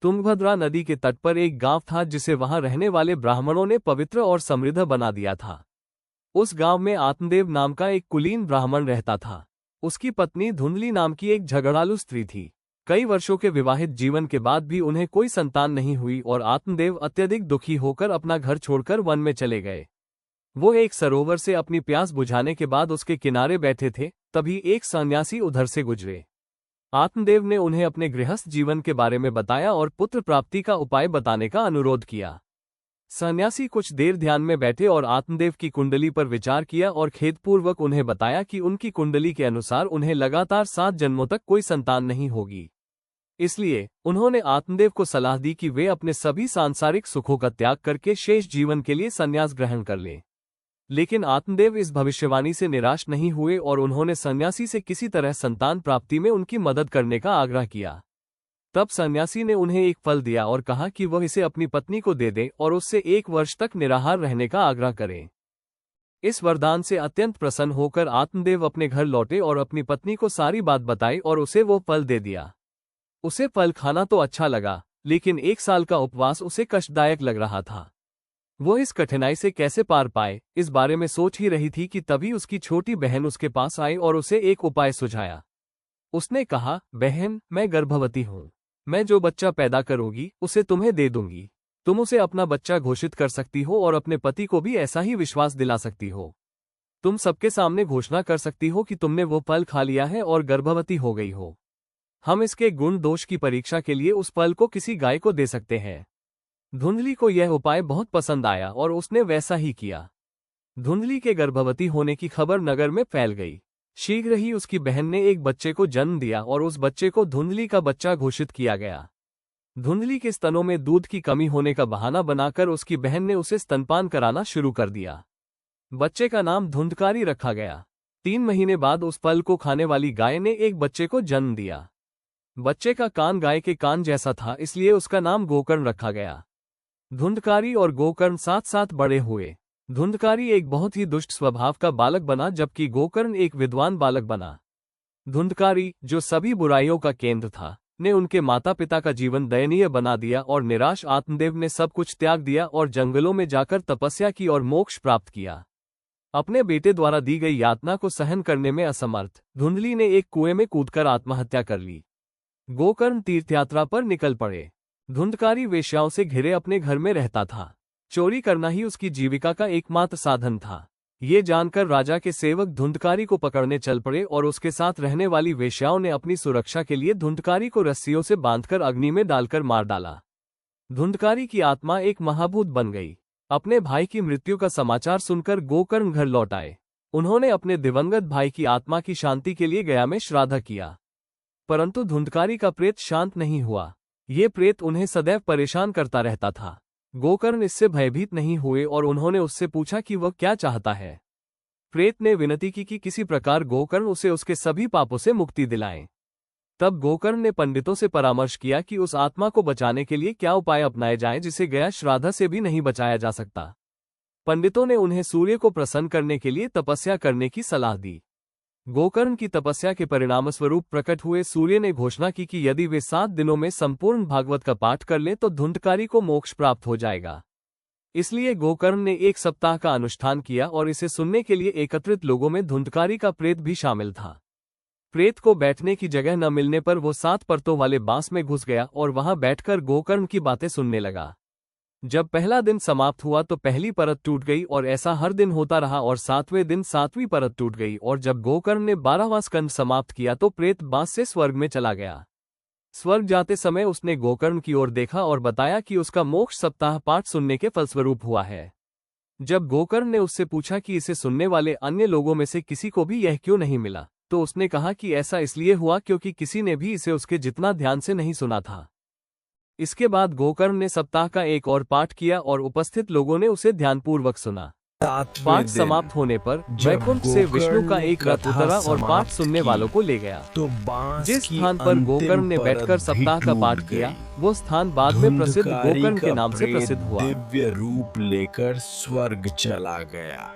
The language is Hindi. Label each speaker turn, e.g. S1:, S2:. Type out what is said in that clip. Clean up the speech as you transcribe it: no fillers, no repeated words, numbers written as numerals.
S1: तुंगभद्रा नदी के तट पर एक गांव था जिसे वहां रहने वाले ब्राह्मणों ने पवित्र और समृद्ध बना दिया था। उस गांव में आत्मदेव नाम का एक कुलीन ब्राह्मण रहता था। उसकी पत्नी धुंधली नाम की एक झगड़ालू स्त्री थी। कई वर्षों के विवाहित जीवन के बाद भी उन्हें कोई संतान नहीं हुई और आत्मदेव अत्यधिक दुखी होकर अपना घर छोड़कर वन में चले गए। वो एक सरोवर से अपनी प्यास बुझाने के बाद उसके किनारे बैठे थे, तभी एक सन्यासी उधर से गुजरे। आत्मदेव ने उन्हें अपने गृहस्थ जीवन के बारे में बताया और पुत्र प्राप्ति का उपाय बताने का अनुरोध किया। सन्यासी कुछ देर ध्यान में बैठे और आत्मदेव की कुंडली पर विचार किया और खेदपूर्वक उन्हें बताया कि उनकी कुंडली के अनुसार उन्हें लगातार 7 जन्मों तक कोई संतान नहीं होगी। इसलिए उन्होंने आत्मदेव को सलाह दी कि वे अपने सभी सांसारिक सुखों का त्याग करके शेष जीवन के लिए संन्यास ग्रहण कर लें। लेकिन आत्मदेव इस भविष्यवाणी से निराश नहीं हुए और उन्होंने सन्यासी से किसी तरह संतान प्राप्ति में उनकी मदद करने का आग्रह किया। तब सन्यासी ने उन्हें एक फल दिया और कहा कि वह इसे अपनी पत्नी को दे दें और उससे 1 वर्ष तक निराहार रहने का आग्रह करें। इस वरदान से अत्यंत प्रसन्न होकर आत्मदेव अपने घर लौटे और अपनी पत्नी को सारी बात बताई और उसे वो फल दे दिया। उसे फल खाना तो अच्छा लगा, लेकिन 1 साल का उपवास उसे कष्टदायक लग रहा था। वो इस कठिनाई से कैसे पार पाए, इस बारे में सोच ही रही थी कि तभी उसकी छोटी बहन उसके पास आई और उसे एक उपाय सुझाया। उसने कहा, बहन, मैं गर्भवती हूँ। मैं जो बच्चा पैदा करूंगी उसे तुम्हें दे दूंगी। तुम उसे अपना बच्चा घोषित कर सकती हो और अपने पति को भी ऐसा ही विश्वास दिला सकती हो। तुम सबके सामने घोषणा कर सकती हो कि तुमने वो फल खा लिया है और गर्भवती हो गई हो। हम इसके गुण दोष की परीक्षा के लिए उस फल को किसी गाय को दे सकते हैं। धुंधली को यह उपाय बहुत पसंद आया और उसने वैसा ही किया। धुंधली के गर्भवती होने की खबर नगर में फैल गई। शीघ्र ही उसकी बहन ने एक बच्चे को जन्म दिया और उस बच्चे को धुंधली का बच्चा घोषित किया गया। धुंधली के स्तनों में दूध की कमी होने का बहाना बनाकर उसकी बहन ने उसे स्तनपान कराना शुरू कर दिया। बच्चे का नाम धुंधकारी रखा गया। 3 महीने बाद उस फल को खाने वाली गाय ने एक बच्चे को जन्म दिया। बच्चे का कान गाय के कान जैसा था, इसलिए उसका नाम गोकर्ण रखा गया। धुंधकारी और गोकर्ण साथ साथ बड़े हुए। धुंधकारी एक बहुत ही दुष्ट स्वभाव का बालक बना, जबकि गोकर्ण एक विद्वान बालक बना। धुंधकारी, जो सभी बुराइयों का केंद्र था, ने उनके माता पिता का जीवन दयनीय बना दिया और निराश आत्मदेव ने सब कुछ त्याग दिया और जंगलों में जाकर तपस्या की और मोक्ष प्राप्त किया। अपने बेटे द्वारा दी गई यातना को सहन करने में असमर्थ धुंधली ने एक कुएं में कूदकर आत्महत्या कर ली। गोकर्ण तीर्थयात्रा पर निकल पड़े। धुंधकारी वेश्याओं से घिरे अपने घर में रहता था। चोरी करना ही उसकी जीविका का एकमात्र साधन था। ये जानकर राजा के सेवक धुंधकारी को पकड़ने चल पड़े और उसके साथ रहने वाली वेश्याओं ने अपनी सुरक्षा के लिए धुंधकारी को रस्सियों से बांधकर अग्नि में डालकर मार डाला। धुंधकारी की आत्मा एक महाभूत बन गई। अपने भाई की मृत्यु का समाचार सुनकर गोकर्ण घर लौट आए। उन्होंने अपने दिवंगत भाई की आत्मा की शांति के लिए गया में श्राद्ध किया, परंतु धुंधकारी का प्रेत शांत नहीं हुआ। ये प्रेत उन्हें सदैव परेशान करता रहता था। गोकर्ण इससे भयभीत नहीं हुए और उन्होंने उससे पूछा कि वह क्या चाहता है। प्रेत ने विनती की कि किसी प्रकार गोकर्ण उसे उसके सभी पापों से मुक्ति दिलाएं। तब गोकर्ण ने पंडितों से परामर्श किया कि उस आत्मा को बचाने के लिए क्या उपाय अपनाए जाएं जिसे गया श्राद्ध से भी नहीं बचाया जा सकता। पंडितों ने उन्हें सूर्य को प्रसन्न करने के लिए तपस्या करने की सलाह दी। गोकर्ण की तपस्या के परिणामस्वरूप प्रकट हुए सूर्य ने घोषणा की कि यदि वे 7 दिनों में संपूर्ण भागवत का पाठ कर लें तो धुंधकारी को मोक्ष प्राप्त हो जाएगा। इसलिए गोकर्ण ने 1 सप्ताह का अनुष्ठान किया और इसे सुनने के लिए एकत्रित लोगों में धुंधकारी का प्रेत भी शामिल था। प्रेत को बैठने की जगह न मिलने पर वो 7 परतों वाले बांस में घुस गया और वहां बैठकर गोकर्ण की बातें सुनने लगा। जब पहला दिन समाप्त हुआ तो पहली परत टूट गई और ऐसा हर दिन होता रहा और 7वें दिन 7वीं परत टूट गई और जब गोकर्ण ने 12वां स्कंद समाप्त किया तो प्रेत बांस से स्वर्ग में चला गया। स्वर्ग जाते समय उसने गोकर्ण की ओर देखा और बताया कि उसका मोक्ष सप्ताह पाठ सुनने के फलस्वरूप हुआ है। जब गोकर्ण ने उससे पूछा कि इसे सुनने वाले अन्य लोगों में से किसी को भी यह क्यों नहीं मिला, तो उसने कहा कि ऐसा इसलिए हुआ क्योंकि किसी ने भी इसे उसके जितना ध्यान से नहीं सुना था। इसके बाद गोकर्ण ने सप्ताह का एक और पाठ किया और उपस्थित लोगों ने उसे ध्यानपूर्वक सुना। पाठ समाप्त होने पर वैकुंठ से विष्णु का एक रथ उतरा और पाठ सुनने वालों को ले गया। तो जिस स्थान पर गोकर्ण ने बैठकर सप्ताह का पाठ किया, वो स्थान बाद में प्रसिद्ध गोकर्ण के नाम से प्रसिद्ध हुआ।
S2: दिव्य रूप लेकर स्वर्ग चला गया।